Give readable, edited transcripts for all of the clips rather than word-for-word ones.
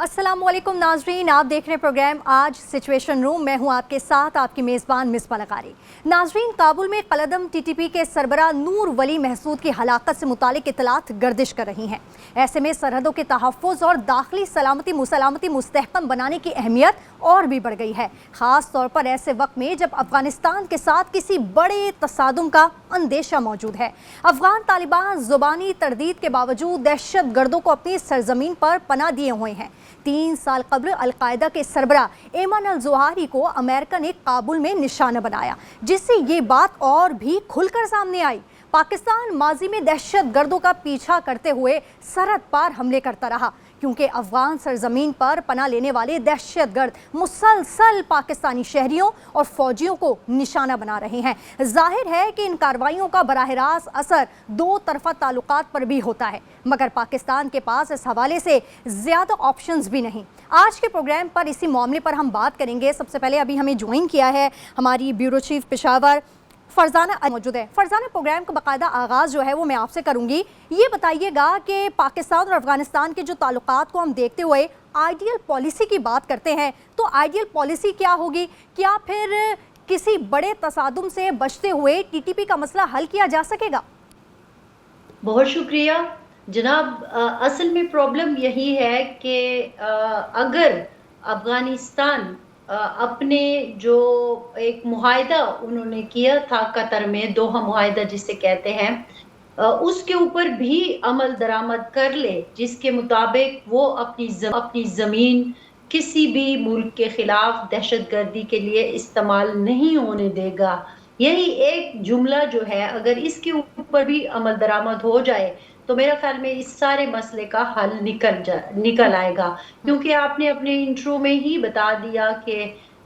अस्सलाम वालेकुम नाजरीन, आप देख रहे हैं प्रोग्राम आज सिचुएशन रूम। मैं हूं आपके साथ आपकी मेज़बान मिसबा लगारी। नाजरीन, काबुल में कलदम टीटीपी के सरबरा नूर वली महसूद की हलाकत से मुतालिक इतलात गर्दिश कर रही हैं। ऐसे में सरहदों के तहफ़्फ़ुज़ और दाखिली सलामती मुस्तहकम बनाने की अहमियत और भी बढ़ गई है, ख़ास तौर पर ऐसे वक्त में जब अफ़गानिस्तान के साथ किसी बड़े तसादुम का अंदेशा मौजूद है। अफ़गान तालिबान ज़ुबानी तरदीद के बावजूद दहशत गर्दों को अपनी सरजमीन पर पनाह दिए हुए हैं। 3 साल कबल अलकायदा के सरबरा एमन अल ज़ुहारी को अमेरिका ने काबुल में निशाना बनाया, जिससे ये बात और भी खुलकर सामने आई। पाकिस्तान माजी में दहशत गर्दों का पीछा करते हुए सरहद पार हमले करता रहा, क्योंकि अफगान सरजमीन पर पनाह लेने वाले दहशत गर्द मुसलसल पाकिस्तानी शहरियों और फौजियों को निशाना बना रहे हैं। जाहिर है कि इन कार्रवाइयों का बराह रास्त असर दो तरफा ताल्लुकात पर भी होता है, मगर पाकिस्तान के पास इस हवाले से ज़्यादा ऑप्शंस भी नहीं। आज के प्रोग्राम पर इसी मामले पर हम बात करेंगे। सबसे पहले अभी हमें ज्वाइन किया है हमारी ब्यूरो चीफ पेशावर फरजाना मौजूद है। फरजाना, प्रोग्राम का बाकायदा आगाज़ जो है वो मैं आपसे करूंगी। ये बताइएगा कि पाकिस्तान और अफगानिस्तान के जो ताल्लुकात को हम देखते हुए आइडियल पॉलिसी की बात करते हैं, तो आइडियल पॉलिसी क्या होगी? क्या फिर किसी बड़े तसादुम से बचते हुए टीटीपी का मसला हल किया जा सकेगा? बहुत शुक्रिया जनाब। असल में प्रॉब्लम यही है कि अगर अफगानिस्तान अपने जो एक मुआहिदा उन्होंने किया था कतर में, दोहा मुआहिदा जिसे कहते हैं, उसके ऊपर भी अमल दरामद कर ले, जिसके मुताबिक वो अपनी ज़मीन किसी भी मुल्क के खिलाफ दहशतगर्दी के लिए इस्तेमाल नहीं होने देगा। यही एक जुमला जो है, अगर इसके ऊपर भी अमल दरामद हो जाए तो मेरा ख्याल में इस सारे मसले का हल निकल आएगा। क्योंकि आपने अपने इंट्रो में ही बता दिया कि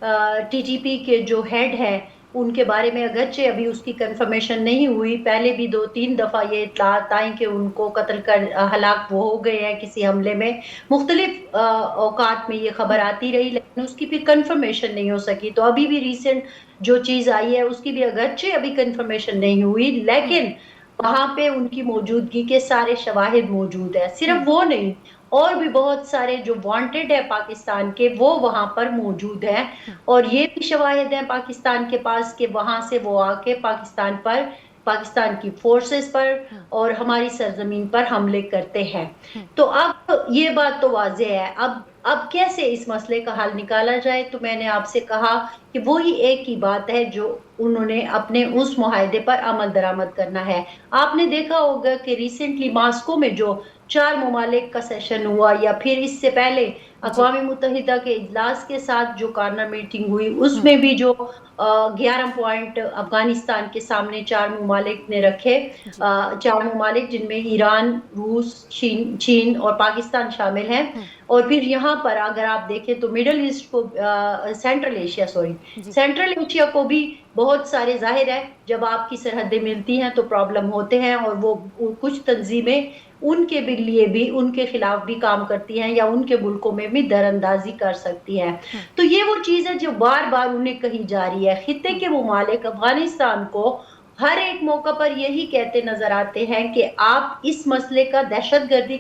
टीटीपी के जो हेड है उनके बारे में अगरचे अभी उसकी कंफर्मेशन नहीं हुई, पहले भी 2-3 दफ़ा ये इत्तलात आई कि उनको कत्ल कर हलाक वो हो गए हैं किसी हमले में। मुख्तलिफ औकात में ये खबर आती रही, लेकिन उसकी भी कंफर्मेशन नहीं हो सकी। तो अभी भी रिसेंट जो चीज़ आई है उसकी भी अगरचे अभी कंफर्मेशन नहीं हुई, लेकिन वहाँ पे उनकी मौजूदगी के सारे शवाहिद मौजूद है। सिर्फ वो नहीं, और भी बहुत सारे जो वांटेड है पाकिस्तान के, वो वहाँ पर मौजूद हैं। और ये भी शवाहिद हैं पाकिस्तान के पास कि वहाँ से वो आके पाकिस्तान की फोर्सेस पर और हमारी सरजमीन पर हमले करते हैं। तो अब ये बात तो वाज़ेह है। अब कैसे इस मसले का हल निकाला जाए, तो मैंने आपसे कहा कि वो ही एक ही बात है जो उन्होंने अपने उस मुआहिदे पर अमल दरामद करना है। आपने देखा होगा कि रिसेंटली मास्को में जो 4 ममालिक का सेशन हुआ, या फिर इससे पहले अक़वाम मुत्तहिदा के इजलास के साथ जो कॉर्नर मीटिंग हुई, उसमें भी जो 11 पॉइंट अफगानिस्तान के सामने 4 ममालिक ने रखे, 4 ममालिक जिनमें ईरान, रूस, चीन और पाकिस्तान शामिल हैं। और फिर यहाँ पर अगर आप देखें तो मिडल ईस्ट को, सेंट्रल एशिया को भी बहुत सारे, जाहिर है जब आपकी सरहदें मिलती हैं तो प्रॉब्लम होते हैं, और वो कुछ तंजीमें उनके लिए भी, उनके खिलाफ भी काम करती हैं या उनके मुल्कों में भी दरअंदाजी कर सकती हैं। तो ये वो चीज़ है जो बार बार उन्हें कही जा रही है। खित्ते के मुमालिक अफगानिस्तान को हर एक मौका पर यही कहते नजर आते हैं कि आप इस मसले का, दहशतगर्दी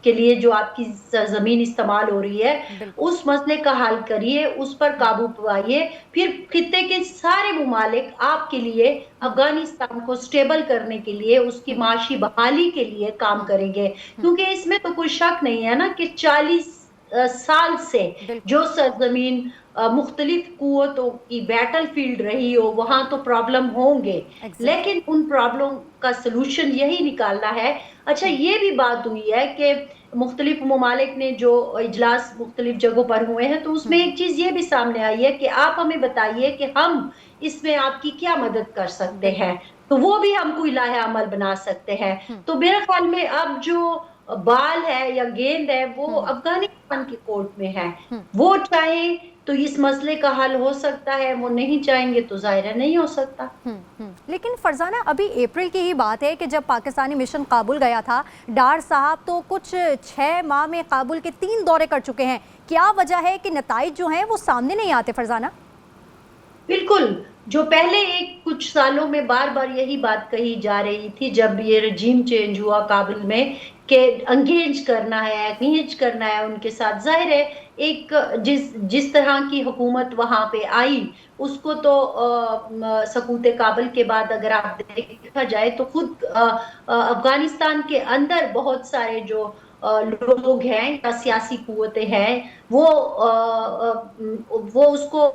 के लिए जो आपकी जमीन इस्तेमाल हो रही है, उस मसले का हल करिए, उस पर काबू पाइए। फिर खित्ते के सारे मुमालिक आपके लिए, अफगानिस्तान को स्टेबल करने के लिए, उसकी माशी बहाली के लिए काम करेंगे। क्योंकि इसमें तो कोई शक नहीं है ना कि 40 साल से जो सरजमीन मुख्तलिफ कुव्वतों की बैटल फील्ड रही हो, वहां तो प्रॉब्लम होंगे, लेकिन उन प्रॉब्लम का सलूशन यही निकालना है। अच्छा, ये भी बात हुई है कि मुख्तलिफ ममालिक ने जो इजलास मुख्तलिफ जगहों पर हुए हैं, तो उसमें एक चीज ये भी सामने आई है कि आप हमें बताइए कि हम इसमें आपकी क्या मदद कर सकते हैं, तो वो भी हम कोई लाहे अमल बना सकते हैं। तो मेरे ख्याल में अब जो बाल है या गेंद है वो अफगानिस्तान की कोर्ट में है। वो चाहे तो इस मसले का हल हो सकता है, वो नहीं चाहेंगे तो ज़ाहिर नहीं हो सकता। लेकिन फरजाना, अभी अप्रैल की ही बात है कि जब पाकिस्तानी मिशन काबुल गया था, डार साहब तो कुछ 6 माह में काबुल के 3 दौरे कर चुके हैं। क्या वजह है कि नताइज जो हैं वो सामने नहीं आते फरजाना? बिल्कुल, जो पहले कुछ सालों में बार बार यही बात कही जा रही थी जब ये रजीम चेंज हुआ काबुल में, کہ انگیج کرنا ہے ان کے ساتھ. ظاہر ہے ایک جس طرح کی حکومت وہاں پہ آئی اس کو تو سقوط کابل کے بعد اگر آپ دیکھا جائے تو خود افغانستان کے اندر بہت سارے جو لوگ ہیں یا سیاسی قوتیں ہیں وہ اس کو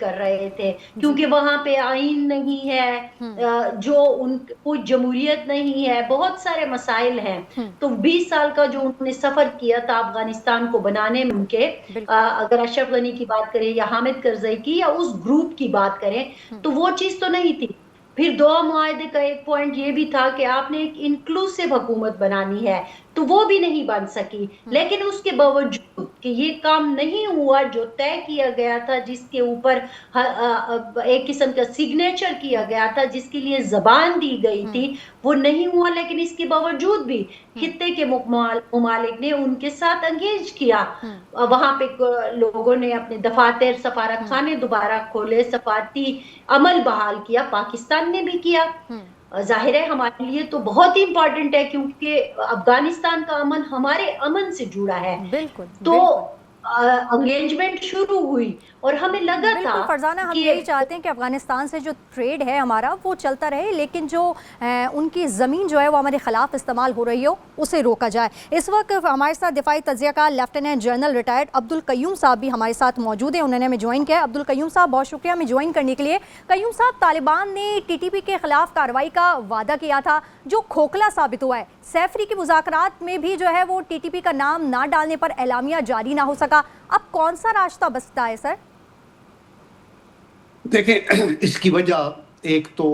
کر رہے تھے جی کیونکہ وہاں پہ آئین نہیں ہے، جو ان کوئی جمہوریت نہیں ہے، بہت سارے مسائل ہیں. تو 20 سال کا جو انہوں نے سفر کیا تھا افغانستان کو بنانے میں، ان کے بالکل اگر اشرف غنی کی بات کریں یا حامد کرزئی کی یا اس گروپ کی بات کریں تو وہ چیز تو نہیں تھی. پھر دو معاہدے کا ایک پوائنٹ یہ بھی تھا کہ آپ نے ایک انکلوسیو حکومت بنانی ہے، تو وہ بھی نہیں بن سکی. لیکن اس کے باوجود کہ یہ کام نہیں ہوا جو طے کیا گیا تھا، جس کے اوپر ایک قسم کا سگنیچر کیا گیا تھا، جس کے لیے زبان دی گئی تھی، وہ نہیں ہوا. لیکن اس کے باوجود بھی خطے کے ممالک نے ان کے ساتھ انگیج کیا. وہاں پہ لوگوں نے اپنے دفاتر سفارت خانے دوبارہ کھولے، سفارتی عمل بحال کیا، پاکستان نے بھی کیا. ظاہر ہے ہمارے لیے تو بہت ہی امپورٹنٹ ہے کیونکہ افغانستان کا امن ہمارے امن سے جڑا ہے. بالکل تو بالکل انگیجمنٹ شروع ہوئی اور ہمیں لگا تھا بالکل فرزانہ، ہم کہ یہی چاہتے ہیں کہ افغانستان سے جو ٹریڈ ہے ہمارا وہ چلتا رہے، لیکن جو ان کی زمین جو ہے وہ ہمارے خلاف استعمال ہو رہی ہو اسے روکا جائے. اس وقت ہمارے ساتھ دفاعی تجزیہ کار لیفٹیننٹ جنرل ریٹائرڈ عبدالقیوم صاحب بھی ہمارے ساتھ موجود ہیں. انہوں نے ہمیں جوائن کیا ہے. عبدالقیوم صاحب بہت شکریہ ہمیں جوائن کرنے کے لیے. قیوم صاحب، طالبان نے ٹی ٹی پی کے خلاف کارروائی کا وعدہ کیا تھا جو کھوکھلا ثابت ہوا ہے. سیفری کی مذاکرات میں بھی جو ہے وہ ٹی ٹی پی کا نام نہ ڈالنے پر اعلامیہ جاری نہ ہو سکا. اب کون سا راستہ بچتا ہے سر؟ دیکھیں، اس کی وجہ ایک تو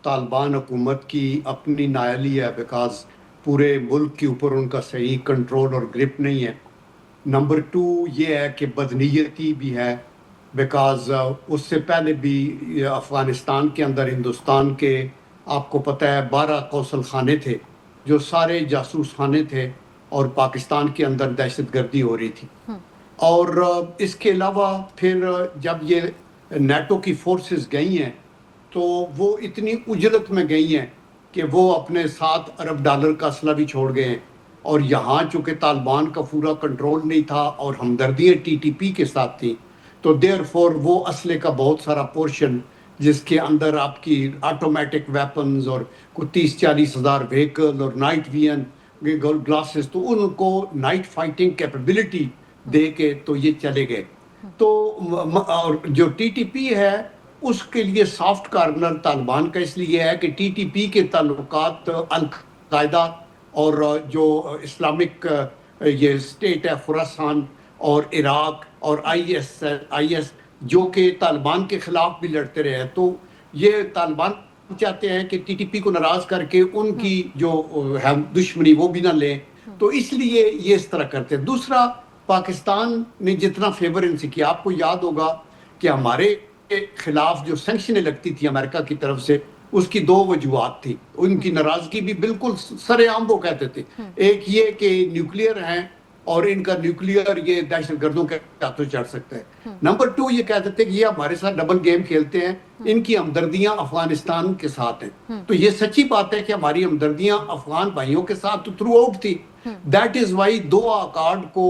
طالبان حکومت کی اپنی نااہلی ہے، بیکاز پورے ملک کے اوپر ان کا صحیح کنٹرول اور گرپ نہیں ہے. نمبر 2 یہ ہے کہ بدنیتی بھی ہے، بیکاز اس سے پہلے بھی افغانستان کے اندر ہندوستان کے آپ کو پتہ ہے 12 قوصل خانے تھے جو سارے جاسوس خانے تھے اور پاکستان کے اندر دہشت گردی ہو رہی تھی. اور اس کے علاوہ پھر جب یہ نیٹو کی فورسز گئی ہیں تو وہ اتنی اجرت میں گئی ہیں کہ وہ اپنے 7 ارب ڈالر کا اسلحہ بھی چھوڑ گئے ہیں. اور یہاں چونکہ طالبان کا پورا کنٹرول نہیں تھا اور ہمدردیاں ٹی ٹی پی کے ساتھ تھیں، تو دیر فور وہ اسلحے کا بہت سارا پورشن جس کے اندر آپ کی آٹومیٹک ویپنز اور کوئی 30-40 ہزار وہیکل اور نائٹ ویژن گلاسز، تو ان کو نائٹ فائٹنگ کیپیبلٹی دے کے تو یہ چلے گئے. تو اور جو ٹی ٹی پی ہے اس کے لیے سافٹ کارنر طالبان کا اس لیے ہے کہ ٹی ٹی پی کے تعلقات القاعدہ اور جو اسلامک یہ اسٹیٹ ہے خراسان اور عراق اور آئی ایس جو کہ طالبان کے خلاف بھی لڑتے رہے ہیں. تو یہ طالبان چاہتے ہیں کہ ٹی ٹی پی کو ناراض کر کے ان کی جو ہے دشمنی وہ بھی نہ لیں، تو اس لیے یہ اس طرح کرتے ہیں. دوسرا، پاکستان نے جتنا فیور ان سے کیا، آپ کو یاد ہوگا کہ ہمارے خلاف جو سینکشنیں لگتی تھی امریکہ کی طرف سے، اس کی 2 وجوہات تھی. ان کی ناراضگی بھی بالکل سر عام وہ کہتے تھے، ایک یہ کہ نیوکلیئر ہیں اور ان کا نیوکلیئر یہ دہشت گردوں کے ہاتھوں چڑھ سکتا ہے. نمبر 2 یہ کہتے تھے کہ یہ ہمارے ساتھ ڈبل گیم کھیلتے ہیں، ان کی ہمدردیاں افغانستان کے ساتھ ہیں. تو یہ سچی بات ہے کہ ہماری ہمدردیاں افغان بھائیوں کے ساتھ تو تھرو آؤٹ تھی. دیٹ از وائی دوہا اکارڈ کو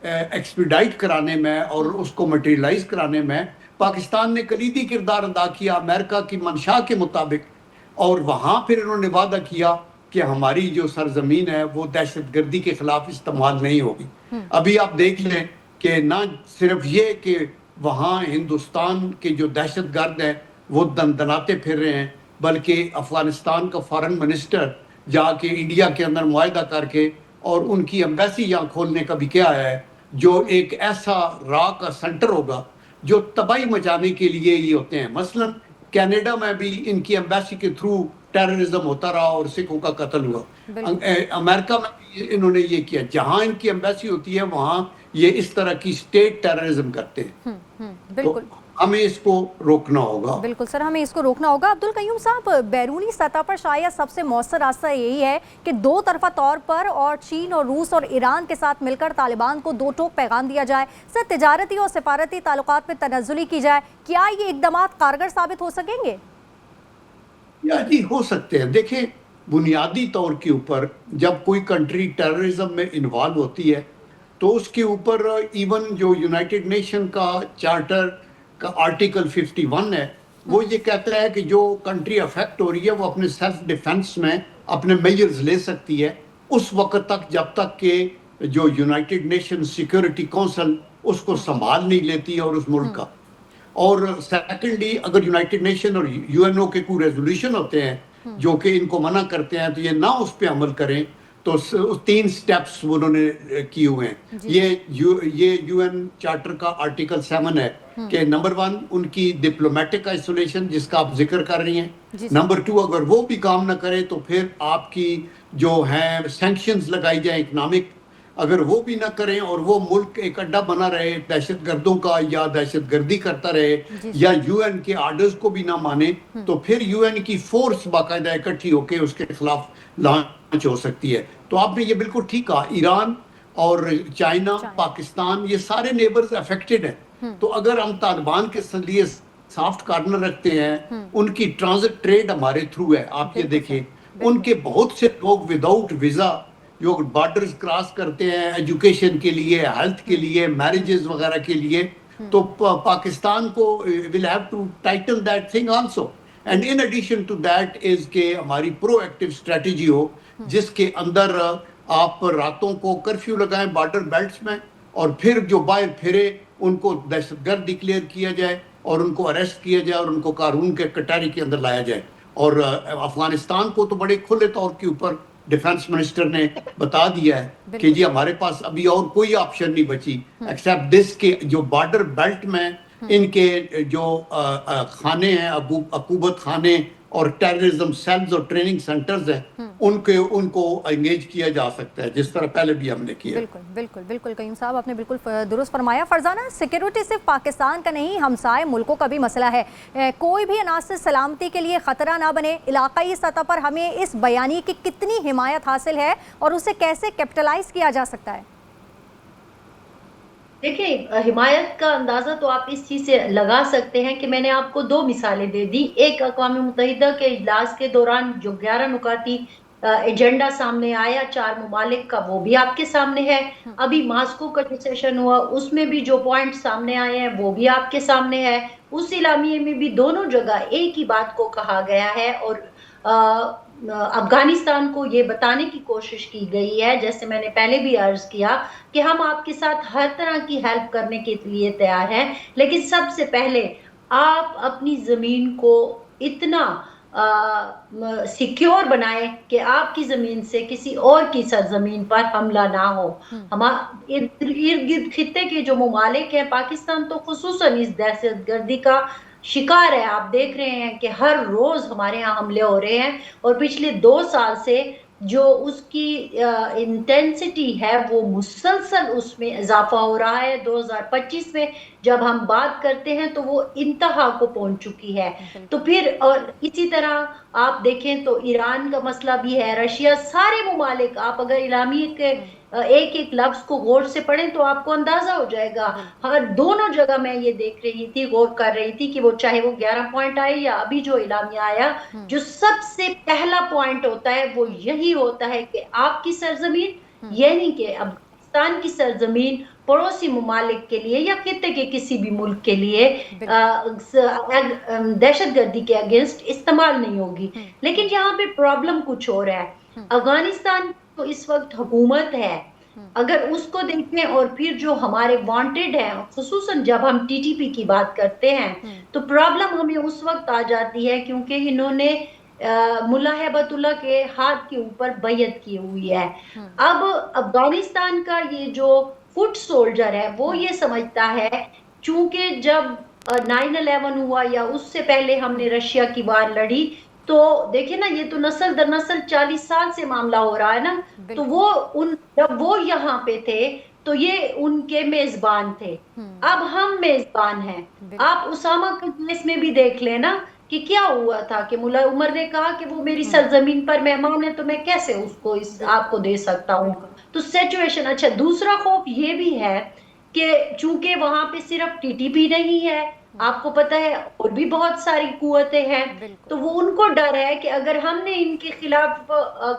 ایکسپیڈائٹ کرانے میں اور اس کو مٹیریلائز کرانے میں پاکستان نے کلیدی کردار ادا کیا امریکہ کی منشا کے مطابق. اور وہاں پھر انہوں نے وعدہ کیا کہ ہماری جو سرزمین ہے وہ دہشت گردی کے خلاف استعمال نہیں ہوگی. ابھی آپ دیکھ لیں کہ نہ صرف یہ کہ وہاں ہندوستان کے جو دہشت گرد ہیں وہ دندناتے پھر رہے ہیں، بلکہ افغانستان کا فارن منسٹر جا کے انڈیا کے اندر معاہدہ کر کے اور ان کی ایمبیسی یہاں کھولنے کا بھی کیا ہے، جو ایک ایسا را کا سنٹر ہوگا جو تباہی مچانے کے لیے ہی ہوتے ہیں. مثلا کینیڈا میں بھی ان کی ایمبیسی کے تھرو ٹیررزم ہوتا رہا اور سکھوں کا قتل ہوا. امریکہ میں بھی انہوں نے یہ کیا، جہاں ان کی ایمبیسی ہوتی ہے وہاں یہ اس طرح کی اسٹیٹ ٹیررزم کرتے ہیں. بالکل، ہمیں اس کو روکنا ہوگا. بالکل سر، ہمیں اس کو روکنا ہوگا. عبدالقیوم صاحب، بیرونی سطح پر شاید سب سے مؤثر راستہ یہی ہے کہ 2 طرفہ طور پر اور چین اور روس اور ایران کے ساتھ مل کر طالبان کو 2 ٹوک پیغام دیا جائے. سر، تجارتی اور سفارتی تعلقات میں تنزلی کی جائے. کیا یہ اقدامات کارگر ثابت ہو سکیں گے؟ جی ہو سکتے ہیں. دیکھیں، बुनियादी तौर के ऊपर जब कोई कंट्री टेररिज्म में इन्वॉल्व होती है तो उसके ऊपर इवन जो यूनाइटेड नेशन का चार्टर का आर्टिकल 51 है वो ये कहता है कि जो कंट्री अफेक्ट हो रही है वो अपने सेल्फ डिफेंस में अपने मेजर्स ले सकती है उस वक्त तक जब तक कि जो यूनाइटेड नेशन सिक्योरिटी काउंसिल उसको संभाल नहीं लेती और उस मुल्क का। और सेकेंडली अगर यूनाइटेड नेशन और यूएनओ के कोई रेजोल्यूशन होते हैं जो कि इनको मना करते हैं तो ये ना उस पर अमल करें तो 3 स्टेप्स उन्होंने किए हुए हैं। ये यूएन चार्टर का आर्टिकल 7 है कि नंबर 1 उनकी डिप्लोमेटिक आइसोलेशन जिसका आप जिक्र कर रही हैं, नंबर 2 अगर वो भी काम ना करे तो फिर आपकी जो है सैंक्शंस लगाई जाए इकोनॉमिक, अगर वो भी ना करें और वो मुल्क एक अड्डा बना रहे दहशतगर्दों का या दहशतगर्दी करता रहे या यूएन के आर्डर्स को भी ना माने तो फिर यूएन की फोर्स बाकायदा इकट्ठी होकर उसके खिलाफ लॉन्च हो सकती है। तो आपने ये बिल्कुल ठीक कहा, ईरान और चाइना, पाकिस्तान ये सारे नेबर्स अफेक्टेड हैं। तो अगर हम तालिबान के लिए सॉफ्ट कॉर्नर रखते हैं, उनकी ट्रांजिट ट्रेड हमारे थ्रू है, आप ये देखें उनके बहुत से लोग विदाउट वीजा जो बॉर्डर्स क्रॉस करते हैं एजुकेशन के लिए, हेल्थ के लिए, मैरिजेस वगैरह के लिए, तो पाकिस्तान को will have to tighten that thing also. And in addition to that is के हमारी प्रोएक्टिव स्ट्रेटजी हो जिसके अंदर आप रातों को कर्फ्यू लगाएं बॉर्डर बेल्ट्स में और फिर जो बाहर फिरे उनको दहशतगर्द डिक्लेयर किया जाए और उनको अरेस्ट किया जाए और उनको कानून के कटारी के अंदर लाया जाए। और अफगानिस्तान को तो बड़े खुले तौर के ऊपर डिफेंस मिनिस्टर ने बता दिया है कि जी हमारे पास अभी और कोई ऑप्शन नहीं बची एक्सेप्ट दिस के जो बॉर्डर बेल्ट में इनके जो खाने हैं अकूबत खाने और टेररिज्म सेल्स और ट्रेनिंग सेंटर्स हैं उनको एंगेज किया जा सकता है जिस तरह पहले भी हमने किया। बिल्कुल बिल्कुल बिल्कुल कयूम साहब आपने बिल्कुल दुरुस्त फरमाया। फरजाना, सिक्योरिटी सिर्फ पाकिस्तान का नहीं हमसाए मुल्कों का भी मसला है। कोई भी अनासर सलामती के लिए ख़तरा ना बने, इलाकाई सतह पर हमें इस बयानी की कितनी हिमायत हासिल है और उसे कैसे कैपिटलाइज किया जा सकता है? देखिए, हिमायत का अंदाजा तो आप इस चीज से लगा सकते हैं कि मैंने आपको 2 मिसालें दे दी। एक अक़वाम मुत्तहिदा के इजलास के दौरान जो 11 नुकाती एजेंडा सामने आया 4 ममालिक का, वो भी आपके सामने है। अभी मास्को का जो सेशन हुआ उसमें भी जो पॉइंट सामने आए हैं वो भी आपके सामने है। उस इलामिये में भी दोनों जगह एक ही बात को कहा गया है और अफगानिस्तान को ये बताने की कोशिश की गई है, जैसे मैंने पहले भी अर्ज किया, कि हम आपके साथ हर तरह की हेल्प करने के लिए तैयार हैं, लेकिन सबसे पहले आप अपनी ज़मीन को इतना सिक्योर बनाएं कि आपकी ज़मीन से किसी और की सरजमीन पर हमला ना हो। हमारे इर्द गिर्द खित्ते के जो ममालिक हैं, पाकिस्तान तो खुसूसन इस दहशतगर्दी का शिकार है। आप देख रहे हैं कि हर रोज हमारे यहाँ हमले हो रहे हैं और पिछले 2 साल से जो उसकी इंटेंसिटी है वो मुसलसल उसमें इजाफा हो रहा है। 2025 में जब हम बात करते हैं तो वो इंतहा को पहुंच चुकी है। तो फिर और इसी तरह आप देखें तो ईरान का मसला भी है, रशिया, सारे ममालिक, आप अगर इलामी के एक एक लफ्ज को गौर से पढ़ें तो आपको अंदाजा हो जाएगा। हर दोनों जगह मैं ये देख रही थी, गौर कर रही थी कि वो चाहे वो 11 पॉइंट आए या अभी जो इलामिया आया, जो सबसे पहला पॉइंट होता है वो यही होता है कि आपकी सरजमीन, यानी कि अफगानिस्तान की सरजमीन पड़ोसी ममालिक के लिए या खित्ते के किसी भी मुल्क के लिए दहशतगर्दी के अगेंस्ट इस्तेमाल नहीं होगी। लेकिन यहाँ पे प्रॉब्लम कुछ और है। अफगानिस्तान तो इस वक्त हुकूमत है, अगर उसको देखें और फिर जो हमारे वांटेड हैं, खुसूसन जब हम टीटीपी की बात करते हैं तो प्रॉब्लम हमें उस वक्त आ जाती है क्योंकि इन्होंने मुल्ला हैबतुल्लाह के हाथ के ऊपर बैयत की हुई है। अब अफगानिस्तान का ये जो फुट सोल्जर है वो ये समझता है, चूंकि जब 9/11 हुआ या उससे पहले हमने रशिया की वार लड़ी, तो देखिए ना, ये तो नस्ल दर नस्ल 40 साल से मामला हो रहा है ना। तो वो जब वो यहाँ पे थे तो ये उनके मेजबान थे, अब हम मेजबान हैं। आप उसामा के केस में भी देख लेना कि क्या हुआ था कि मुल्ला उमर ने कहा कि वो मेरी सरजमीन पर मेहमान है तो मैं कैसे उसको आपको दे सकता हूँ। तो सिचुएशन अच्छा। दूसरा खौफ ये भी है कि चूंकि वहां पे सिर्फ टीटीपी नहीं है, آپ کو پتہ ہے اور بھی بہت ساری قوتیں ہیں، تو وہ ان کو ڈر ہے کہ اگر ہم نے ان کے خلاف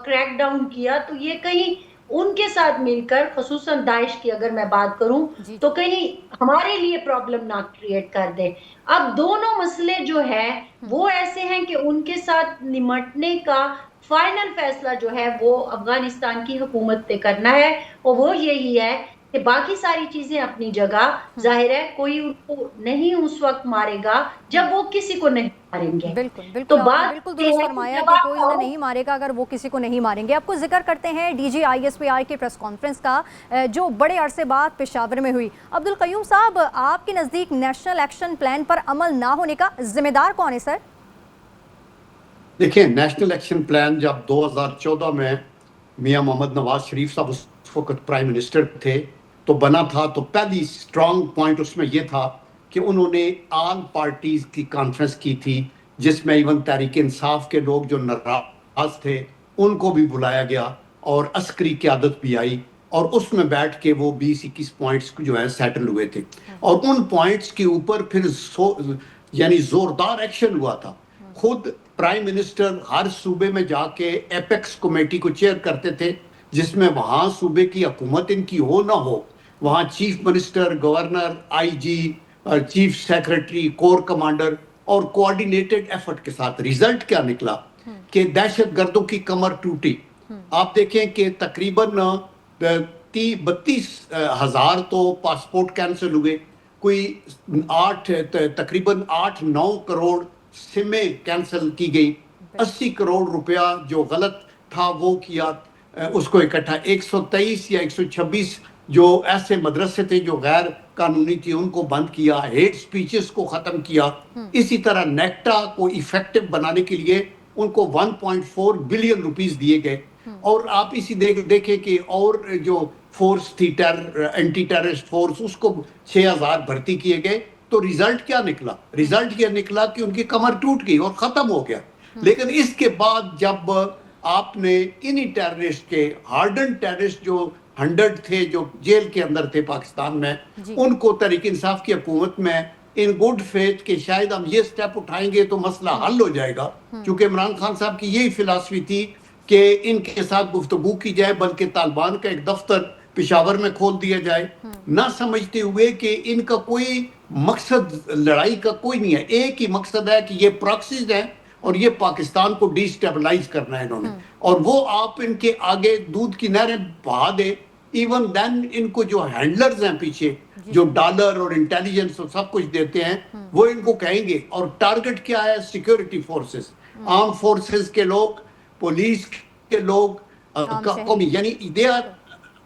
کریک ڈاؤن کیا تو یہ کہیں ان کے ساتھ مل کر، خصوصاً داعش کی اگر میں بات کروں تو کہیں ہمارے لیے پرابلم نہ کریٹ کر دے۔ اب دونوں مسئلے جو ہے وہ ایسے ہیں کہ ان کے ساتھ نمٹنے کا فائنل فیصلہ جو ہے وہ افغانستان کی حکومت پہ کرنا ہے، اور وہ یہی ہے کہ باقی ساری چیزیں اپنی جگہ، ظاہر ہے کوئی ان کو نہیں اس وقت مارے گا جب وہ کسی کو نہیں ماریں گے۔ بالکل تو بالکل، آپ نے بالکل بات یہ درست ہے فرمایا جب کہ آپ کوئی انہیں نہیں مارے گا اگر وہ کسی کو نہیں ماریں گے۔ آپ کو ذکر کرتے ہیں D G I S P R کی پریس کانفرنس کا جو بڑے عرصے بعد پشاور میں ہوئی۔ عبدالقیوم صاحب، آپ کے نزدیک نیشنل ایکشن پلان پر عمل نہ ہونے کا ذمہ دار کون ہے سر؟ دیکھیں، نیشنل ایکشن پلان جب 2014 میں میاں محمد نواز شریف صاحب اس وقت پرائم منسٹر تھے تو بنا تھا، تو پہلی سٹرانگ پوائنٹ اس میں یہ تھا کہ انہوں نے آل پارٹیز کی کانفرنس کی تھی، جس میں ایون تحریک انصاف کے لوگ جو ناراض تھے ان کو بھی بلایا گیا اور عسکری قیادت بھی آئی، اور اس میں بیٹھ کے وہ 20-21 پوائنٹس جو ہیں سیٹل ہوئے تھے، اور ان پوائنٹس کے اوپر پھر یعنی زوردار ایکشن ہوا تھا۔ خود پرائم منسٹر ہر صوبے میں جا کے ایپیکس کمیٹی کو چیئر کرتے تھے، جس میں وہاں صوبے کی حکومت ان کی ہو نہ ہو، وہاں چیف منسٹر، گورنر، آئی جی، چیف سیکرٹری، کور کمانڈر، اور کوآرڈینیٹڈ ایفرٹ کے ساتھ ریزلٹ کیا نکلا کہ دہشت گردوں کی کمر ٹوٹی۔ آپ دیکھیں کہ تقریباً 32,000 تو پاسپورٹ کینسل ہوئے، کوئی تقریباً 8-9 کروڑ سمیں کینسل کی گئی، 80 کروڑ روپیہ جو غلط تھا وہ کیا، اس کو اکٹھا 123 یا 126 جو ایسے مدرسے تھے جو غیر قانونی تھی ان کو بند کیا، ہیٹ سپیچز کو ختم کیا۔ اسی طرح نیکٹا کو ایفیکٹو بنانے کے لیے ان کو 1.4 بلین روپیز دیے گئے، اور آپ اسی دیکھیں کہ اور جو فورس تھی اینٹی ٹیررسٹ فورس، اس کو 6,000 بھرتی کیے گئے۔ تو ریزلٹ کیا نکلا؟ ریزلٹ یہ نکلا کہ ان کی کمر ٹوٹ گئی اور ختم ہو گیا۔ لیکن اس کے بعد جب آپ نے انہی ٹیررسٹ کے ہارڈن ٹیررسٹ جو 100 تھے جو جیل کے اندر تھے پاکستان میں، ان کو تحریک انصاف کی حکومت میں ان گڈ فیتھ کہ شاید ہم یہ سٹیپ اٹھائیں گے تو مسئلہ حل ہو جائے گا، کیونکہ عمران خان صاحب کی یہی فلاسفی تھی کہ ان کے ساتھ گفتگو کی جائے، بلکہ طالبان کا ایک دفتر پشاور میں کھول دیا جائے، نہ سمجھتے ہوئے کہ ان کا کوئی مقصد لڑائی کا کوئی نہیں ہے، ایک ہی مقصد ہے کہ یہ پراکسیز ہیں اور یہ پاکستان کو ڈی سٹیبلائز کرنا ہے انہوں نے، اور وہ آپ ان کے آگے دودھ کی نہریں بہا دے، ایون دین ان کو جو ہینڈلرز ہیں پیچھے جو ڈالر اور انٹیلیجنس اور سب کچھ دیتے ہیں وہ ان کو کہیں گے، اور ٹارگٹ کیا ہے؟ سیکیورٹی فورسز، آرم فورسز کے لوگ، پولیس کے لوگ، قومی، یعنی they are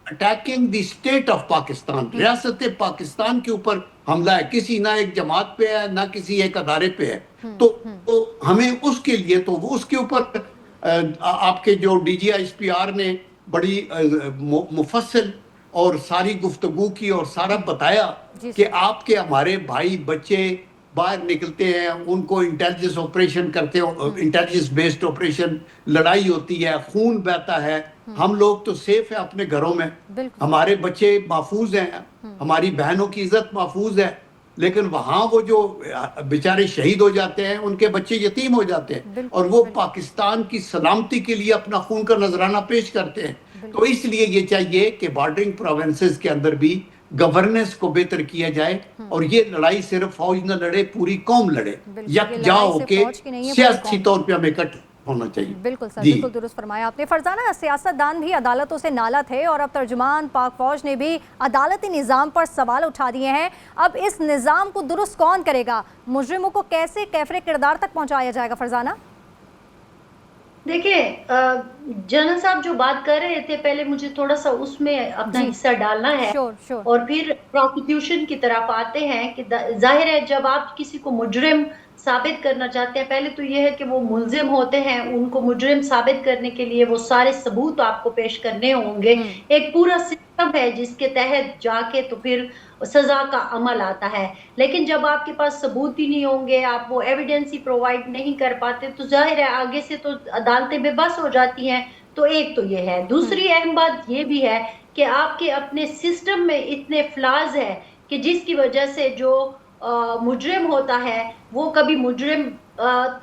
attacking the state of Pakistan, ریاست پاکستان کے اوپر حملہ ہے، کسی نہ ایک جماعت پہ ہے نہ کسی ایک ادارے پہ ہے۔ تو ہمیں اس کے لیے تو وہ اس کے اوپر آپ کے جو D G I S P R نے بڑی مفصل اور ساری گفتگو کی اور سارا بتایا کہ آپ کے ہمارے بھائی بچے باہر نکلتے ہیں، ان کو انٹیلیجنس آپریشن کرتے ہیں، انٹیلیجنس بیسڈ آپریشن، لڑائی ہوتی ہے، خون بہتا ہے، ہم لوگ تو سیف ہیں اپنے گھروں میں، ہمارے بچے محفوظ ہیں، ہماری بہنوں کی عزت محفوظ ہے، لیکن وہاں وہ جو بیچارے شہید ہو جاتے ہیں ان کے بچے یتیم ہو جاتے ہیں، اور وہ پاکستان کی سلامتی کے لیے اپنا خون کا نذرانہ پیش کرتے ہیں۔ تو اس لیے یہ چاہیے کہ بارڈرنگ پروونسز کے اندر بھی گورننس کو بہتر کیا جائے، اور یہ لڑائی صرف فوج نہ لڑے، پوری قوم لڑے، یکجا ہو کے سیاسی طور پہ ہمیں اکٹھا ہونا چاہیے۔ بالکل سر، بالکل درست فرمایا آپ نے۔ فرزانہ، سیاست دان بھی عدالتوں سے نالا تھے اور اب ترجمان پاک فوج نے بھی عدالتی نظام پر سوال اٹھا دیے ہیں۔ اب اس نظام کو درست کون کرے گا؟ مجرموں کو کیسے کیفر کردار تک پہنچایا جائے گا؟ فرزانہ دیکھیں، جنرل صاحب جو بات کر رہے تھے، پہلے مجھے تھوڑا سا اس میں اپنا حصہ ڈالنا ہے، اور پھر پروسیکیوشن کی طرف آتے ہیں کہ ظاہر ہے جب آپ کسی کو مجرم ثابت کرنا چاہتے ہیں، پہلے تو یہ ہے کہ وہ ملزم ہوتے ہیں، ان کو مجرم ثابت کرنے کے لیے وہ سارے ثبوت آپ کو پیش کرنے ہوں گے، ایک پورا سسٹم ہے جس کے تحت جا کے تو پھر سزا کا عمل آتا ہے۔ لیکن جب آپ کے پاس ثبوت ہی نہیں ہوں گے، آپ وہ ایویڈنس ہی پرووائڈ نہیں کر پاتے، تو ظاہر ہے آگے سے تو عدالتیں بے بس ہو جاتی ہیں۔ تو ایک تو یہ ہے، دوسری اہم بات یہ بھی ہے کہ آپ کے اپنے سسٹم میں اتنے فلاز ہے کہ جس کی وجہ سے جو मुजरिम होता है वो कभी मुजरिम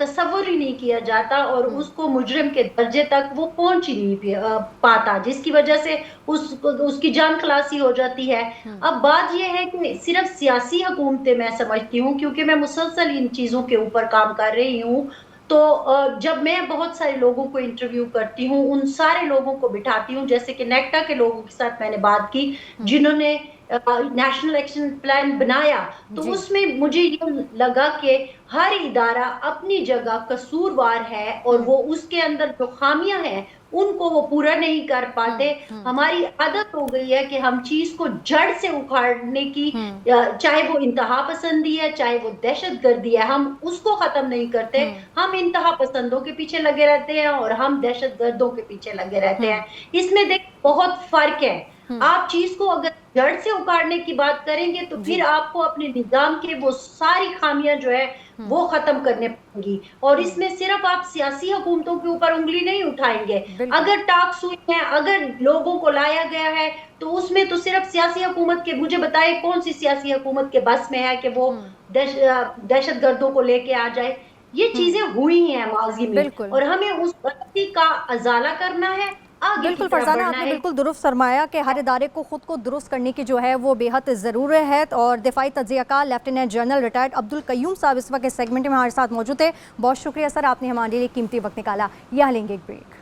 तस्वुर ही नहीं किया जाता और उसको मुजरिम के दर्जे तक वो पहुंच ही नहीं पाता, जिसकी वजह से उसकी जान खलासी हो जाती है। अब बात ये है कि सिर्फ सियासी हुकूमतें मैं समझती हूँ, क्योंकि मैं मुसलसल इन चीज़ों के ऊपर काम कर रही हूँ, तो जब मैं बहुत सारे लोगों को इंटरव्यू करती हूँ, उन सारे लोगों को बिठाती हूँ, जैसे कि नेक्टा के लोगों के साथ मैंने बात की जिन्होंने नेशनल एक्शन प्लान बनाया, तो उसमें मुझे ये लगा कि हर इदारा अपनी जगह कसूरवार है और वो उसके अंदर जो खामियां हैं उनको वो पूरा नहीं कर पाते। हमारी आदत हो गई है कि हम चीज को जड़ से उखाड़ने की, चाहे वो इंतहा पसंदी है, चाहे वो दहशत गर्दी है, हम उसको खत्म नहीं करते। हम इंतहा पसंदों के पीछे लगे रहते हैं और हम दहशत गर्दों के पीछे लगे रहते हैं। इसमें देख बहुत फर्क है। आप चीज को अगर जड़ से उखाड़ने की बात करेंगे तो फिर आपको अपने निजाम के वो सारी खामियां जो है वो खत्म करने पड़ेंगी, और इसमें सिर्फ आप सियासी हुकूमतों के ऊपर उंगली नहीं उठाएंगे। अगर टाक्स हुई है, अगर लोगों को लाया गया है, तो उसमें तो सिर्फ सियासी हुकूमत के, मुझे बताए कौन सी सियासी हुकूमत के बस में है कि वो दहशत गर्दों को लेके आ जाए। ये चीजें हुई हैं माजी में और हमें उस गलती का अजाला करना है। बिल्कुल फरजाना, आपने बिल्कुल दुरुस्त फरमाया कि हर इदारे को खुद को दुरुस्त करने की जो है वो बेहद ज़रूरी है। और दिफाई तज्ज़ियाकार lieutenant general retired Abdul Qayyum साहब इस वक्त इस सेगमेंट में हमारे साथ मौजूद थे। बहुत शुक्रिया सर, आपने हमारे लिए कीमती वक्त निकाला। यहाँ लेंगे एक ब्रेक।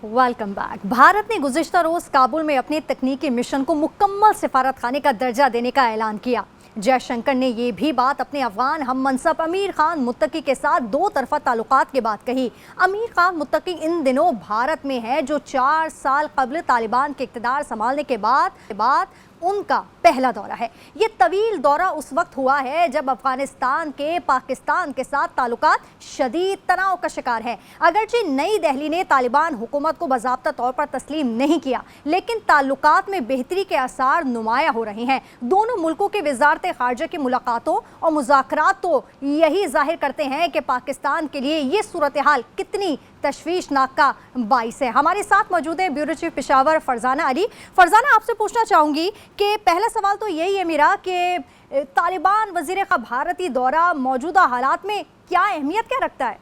Welcome back. भारत ने गुज़िश्ता रोज़ काबुल में अपने तकनीकी मिशन को मुकम्मल सिफारत खाने का दर्जा देने का ऐलान किया। जयशंकर ने ये भी बात अपने अफगान हम मनसब अमीर खान मुत्तकी के साथ दो तरफा ताल्लुकात के बाद कही। अमीर खान मुत्तकी इन दिनों भारत में है, जो 4 साल कबल तालिबान के इक़्तिदार संभालने के बाद उनका पहला दौरा है। ये तवील दौरा उस वक्त हुआ है जब अफगानिस्तान के पाकिस्तान के साथ ताल्लुकात शदीद तनाव का शिकार है। अगरचे नई दिल्ली ने तालिबान हुकूमत को बाज़ाब्ता तौर पर तस्लीम नहीं किया, लेकिन ताल्लुकात में बेहतरी के आसार नुमाया हो रहे हैं। दोनों मुल्कों के वज़ारत ख़ारजा की मुलाकातों और मुज़ाकरात तो यही जाहिर करते हैं कि पाकिस्तान के लिए ये सूरत हाल कितनी तशवीशनाक का बाइस है। हमारे साथ मौजूद है ब्यूरो चीफ पेशावर फरजाना अली। फरजाना, आपसे पूछना चाहूँगी कि पहला सवाल तो यही है मेरा कि तालिबान वज़ीर ख़ा भारती दौरा मौजूदा हालात में क्या अहमियत क्या रखता है?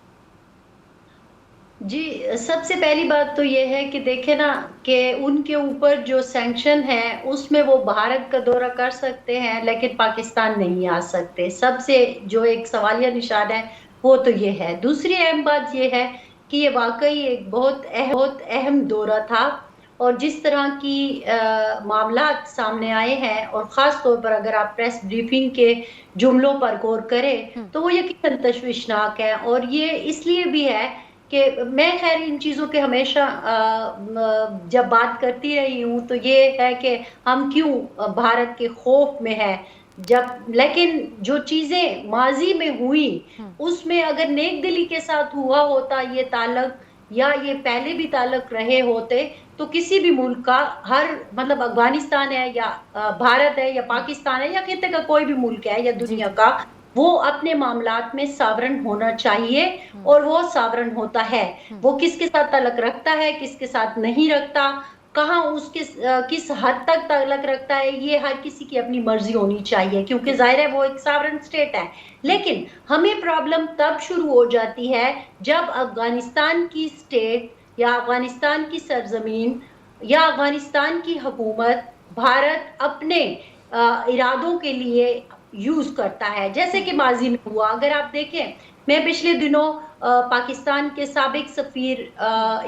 जी, सबसे पहली बात तो ये है कि देखे ना कि उनके ऊपर जो सैंक्शन है उसमें वो भारत का दौरा कर सकते हैं लेकिन पाकिस्तान नहीं आ सकते। सबसे जो एक सवालिया निशान है वो तो ये है। दूसरी अहम बात ये है कि ये वाकई एक बहुत अहम दौरा था और जिस तरह की मामलात सामने आए हैं और ख़ास तौर पर अगर आप प्रेस ब्रीफिंग के जुमलों पर गौर करें तो वो यकीनन तशवीशनाक है। और ये इसलिए भी है कि मैं खैर इन चीज़ों के हमेशा जब बात करती रही हूँ तो ये है कि हम क्यों भारत के खौफ में है, जब लेकिन जो चीज़ें माजी में हुई उसमें अगर नेक दिली के साथ हुआ होता ये ताल्लुक या ये पहले भी ताल्लुक रहे होते तो किसी भी मुल्क का, हर मतलब अफगानिस्तान है या भारत है या पाकिस्तान है या खित्ते का कोई भी मुल्क है या दुनिया का, वो अपने मामलात में सावरन होना चाहिए और वो सावरन होता है। वो किसके साथ ताल्लुक रखता है, किसके साथ नहीं रखता, कहाँ उसके किस हद तक ताल्लुक रखता है, ये हर किसी की अपनी मर्जी होनी चाहिए क्योंकि जाहिर है वो एक सावरन स्टेट है। लेकिन हमें प्रॉब्लम तब शुरू हो जाती है जब अफगानिस्तान की स्टेट या अफगानिस्तान की सरजमीन या अफगानिस्तान की हुकूमत भारत अपने इरादों के लिए यूज करता है, जैसे कि माजी में हुआ। अगर आप देखें, मैं पिछले दिनों पाकिस्तान के साबिक सफीर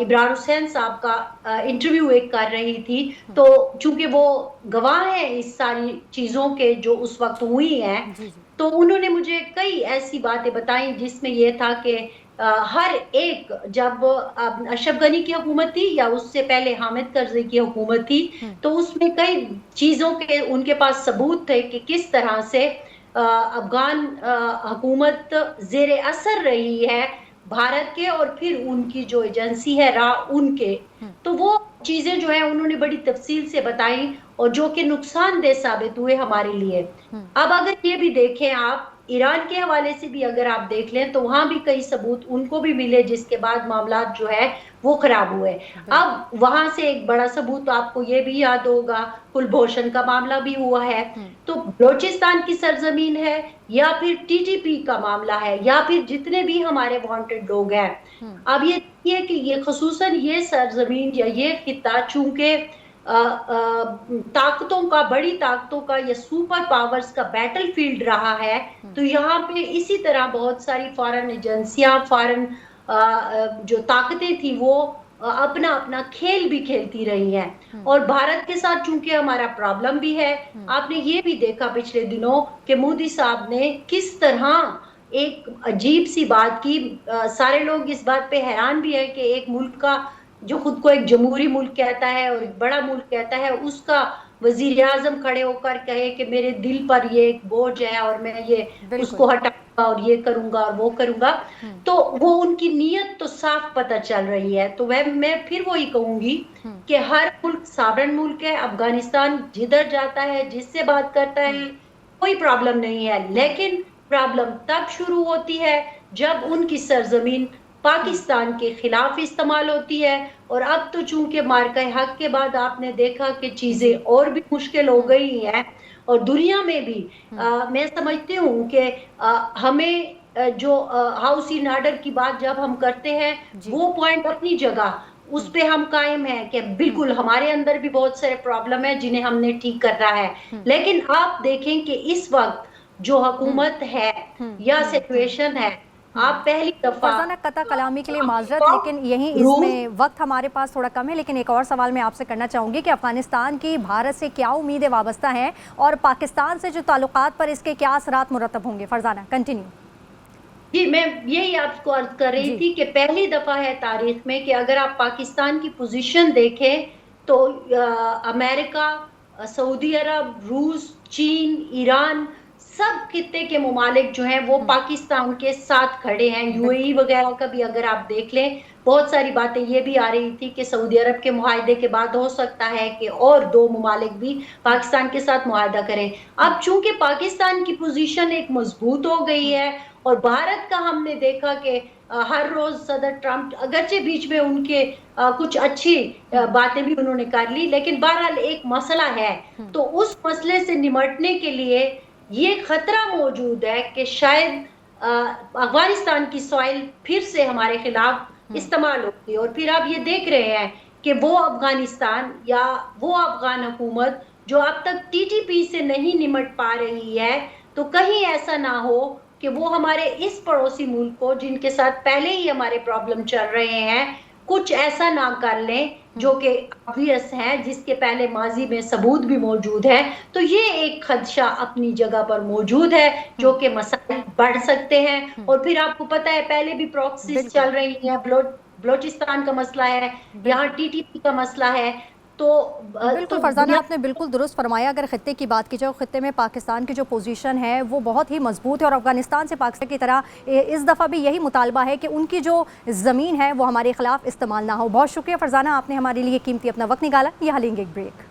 इब्रार हुसैन साहब का इंटरव्यू एक कर रही थी, तो चूंकि वो गवाह हैं इस सारी चीज़ों के जो उस वक्त हुई हैं, तो उन्होंने मुझे कई ऐसी बातें बताई जिसमें ये था कि हर एक, जब अशरफ गनी की हुकूमत थी या उससे पहले हामिद करज़ई की हुकूमत थी, तो उसमें कई चीज़ों के उनके पास सबूत थे कि किस तरह से अफगान हुकूमत ज़ेरे असर रही है भारत के और फिर उनकी जो एजेंसी है रा उनके, तो वो चीज़ें जो है उन्होंने बड़ी तफसील से बताई और जो कि नुकसानदेह साबित हुए हमारे लिए। अब अगर ये भी देखें आप ایران کے حوالے سے بھی اگر آپ دیکھ لیں تو وہاں بھی کئی ثبوت ان کو بھی ملے جس کے بعد معاملات جو ہے وہ خراب ہوئے. اب وہاں سے ایک بڑا ثبوت آپ کو یہ بھی یاد ہوگا کلبھوشن کا معاملہ بھی ہوا ہے. تو بلوچستان کی سرزمین ہے یا پھر TTP کا معاملہ ہے یا پھر جتنے بھی ہمارے وانٹڈ لوگ ہیں. اب یہ کہ یہ خصوصاً یہ سرزمین یا یہ خطہ چونکہ طاقتوں کا بڑی طاقتوں کا یا سپر پاورز کا بیٹل فیلڈ رہا ہے تو یہاں پہ اسی طرح بہت ساری فارن ایجنسیاں فارن جو طاقتیں تھیں وہ اپنا اپنا کھیل بھی کھیلتی رہی ہیں. اور بھارت کے ساتھ چونکہ ہمارا پرابلم بھی ہے. آپ نے یہ بھی دیکھا پچھلے دنوں کہ مودی صاحب نے کس طرح ایک عجیب سی بات کی. سارے لوگ اس بات پہ حیران بھی ہے کہ ایک ملک کا جو خود کو ایک جمہوری ملک کہتا ہے اور ایک بڑا ملک کہتا ہے اس کا وزیر اعظم کھڑے ہو کر کہے کہ میرے دل پر یہ ایک بوجھ ہے اور میں یہ اس کو ہٹاؤں گا اور یہ کروں گا اور وہ کروں گا. تو وہ ان کی نیت تو صاف پتہ چل رہی ہے. تو میں پھر وہی کہوں گی کہ ہر ملک ساورن ملک ہے. افغانستان جدھر جاتا ہے جس سے بات کرتا ہے کوئی پرابلم نہیں ہے. لیکن پرابلم تب شروع ہوتی ہے جب ان کی سرزمین پاکستان کے خلاف استعمال ہوتی ہے. اور اب تو چونکہ مارکہ حق کے بعد آپ نے دیکھا کہ چیزیں اور بھی مشکل ہو گئی ہیں اور دنیا میں بھی میں سمجھتی ہوں کہ ہمیں جو ہاؤس ان آرڈر کی بات جب ہم کرتے ہیں وہ پوائنٹ اپنی جگہ اس پہ ہم قائم ہیں کہ بالکل ہمارے اندر بھی بہت سارے پرابلم ہیں جنہیں ہم نے ٹھیک کرنا ہے. لیکن آپ دیکھیں کہ اس وقت جو حکومت ہے یا سچویشن ہے آپ پہلی دفعہ فرزانہ قطع کلامی کے لیے معذرت لیکن یہیں اس میں وقت ہمارے پاس تھوڑا کم ہے. لیکن ایک اور سوال میں آپ سے کرنا چاہوں گی کہ افغانستان کی بھارت سے کیا امیدیں وابستہ ہیں اور پاکستان سے جو تعلقات پر اس کے کیا اثرات مرتب ہوں گے؟ فرزانہ کنٹینیو. جی میں یہی آپ کو عرض کر رہی تھی کہ پہلی دفعہ ہے تاریخ میں کہ اگر آپ پاکستان کی پوزیشن دیکھیں تو امریکہ سعودی عرب روس چین ایران سب خطے کے ممالک جو ہیں وہ پاکستان کے ساتھ کھڑے ہیں. UAE وغیرہ کا بھی اگر آپ دیکھ لیں بہت ساری باتیں یہ بھی آ رہی تھی کہ سعودی عرب کے معاہدے کے بعد ہو سکتا ہے کہ اور 2 ممالک بھی پاکستان کے ساتھ معاہدہ کریں. اب چونکہ پاکستان کی پوزیشن ایک مضبوط ہو گئی ہے اور بھارت کا ہم نے دیکھا کہ ہر روز صدر ٹرمپ اگرچہ بیچ میں ان کے کچھ اچھی باتیں بھی انہوں نے کر لی لیکن بہرحال ایک مسئلہ ہے. تو اس مسئلے سے نمٹنے کے لیے یہ خطرہ موجود ہے کہ شاید افغانستان کی سوائل پھر سے ہمارے خلاف استعمال ہوتی ہے. اور پھر آپ یہ دیکھ رہے ہیں کہ وہ افغانستان یا وہ افغان حکومت جو اب تک TTP سے نہیں نمٹ پا رہی ہے تو کہیں ایسا نہ ہو کہ وہ ہمارے اس پڑوسی ملک کو جن کے ساتھ پہلے ہی ہمارے پرابلم چل رہے ہیں کچھ ایسا نہ کر لیں جو کہ obvious ہے جس کے پہلے ماضی میں ثبوت بھی موجود ہے. تو یہ ایک خدشہ اپنی جگہ پر موجود ہے جو کہ مسائل بڑھ سکتے ہیں. اور پھر آپ کو پتہ ہے پہلے بھی پراکسیز چل رہی ہیں بلوچستان کا مسئلہ ہے یہاں TTP کا مسئلہ ہے. تو بالکل فرزانہ آپ نے بالکل درست فرمایا. اگر خطے کی بات کی جائے خطے میں پاکستان کی جو پوزیشن ہے وہ بہت ہی مضبوط ہے اور افغانستان سے پاکستان کی طرح اس دفعہ بھی یہی مطالبہ ہے کہ ان کی جو زمین ہے وہ ہمارے خلاف استعمال نہ ہو. بہت شکریہ فرزانہ آپ نے ہمارے لیے قیمتی اپنا وقت نکالا. یہاں لیں گے ایک بریک.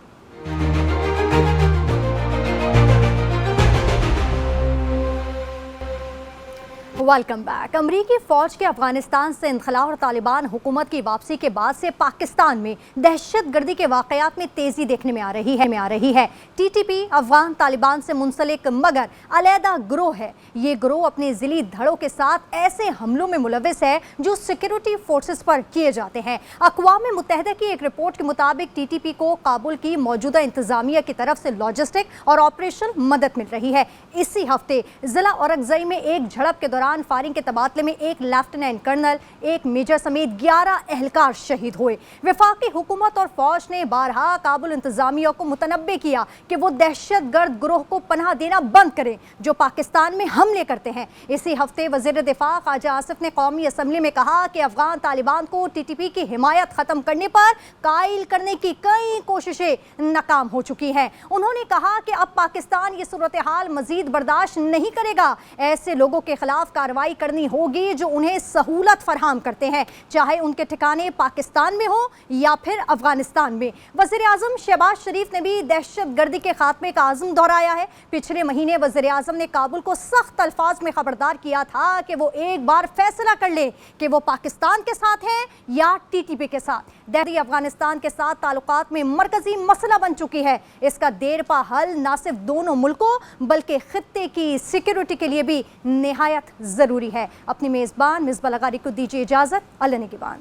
Welcome back. امریکی فوج کے افغانستان سے انخلا اور طالبان حکومت کی واپسی کے بعد سے پاکستان میں دہشت گردی کے واقعات میں تیزی دیکھنے میں آ رہی ہے. TTP افغان طالبان سے منسلک مگر علیحدہ گروہ ہے. یہ گروہ اپنے ذیلی دھڑوں کے ساتھ ایسے حملوں میں ملوث ہے جو سیکیورٹی فورسز پر کیے جاتے ہیں. اقوام متحدہ کی ایک رپورٹ کے مطابق TTP کو کابل کی موجودہ انتظامیہ کی طرف سے لاجسٹک اور آپریشن مدد مل رہی ہے. اسی ہفتے ضلع اورکزئی میں ایک جھڑپ کے دوران فائرنگ کے تبادلے میں ایک لیفٹیننٹ کرنل ایک میجر سمیت 11 اہلکار شہید ہوئے. وفاقی حکومت اور فوج نے بارہا کابل انتظامیہ کو متنبہ کیا کہ وہ دہشت گرد گروہ کو پناہ دینا بند کریں جو پاکستان میں حملے کرتے ہیں. اسی ہفتے وزیر دفاع خواجہ آصف نے قومی اسمبلی میں کہا کہ افغان طالبان کو TTP کی حمایت ختم کرنے پر قائل کرنے کی کئی کوششیں ناکام ہو چکی ہیں. انہوں نے کہا کہ اب پاکستان یہ صورتحال مزید برداشت نہیں کرے گا. ایسے لوگوں کے خلاف कार्रवाई करनी होगी जो उन्हें सहूलत फराहम करते हैं, चाहे उनके ठिकाने पाकिस्तान में हो या फिर अफगानिस्तान में। वज़ीर आज़म शहबाज शरीफ ने भी दहशत गर्दी के खात्मे का आज़म दोहराया है। पिछले महीने वज़ीर आज़म ने काबुल को सख्त अल्फाज में खबरदार किया था कि वो एक बार फैसला कर ले कि वो पाकिस्तान के साथ है या टीटीपी के साथ। दिल्ली अफगानिस्तान के साथ ताल्लुकात में मरकजी मसला बन चुकी है। इसका देरपा हल न सिर्फ दोनों मुल्कों बल्कि खित्ते की सिक्योरिटी के लिए भी निहायत ज़रूरी है। अपनी मेज़बान मिसबा लगारी को दीजिए इजाज़त। अल्लाह निगहबान।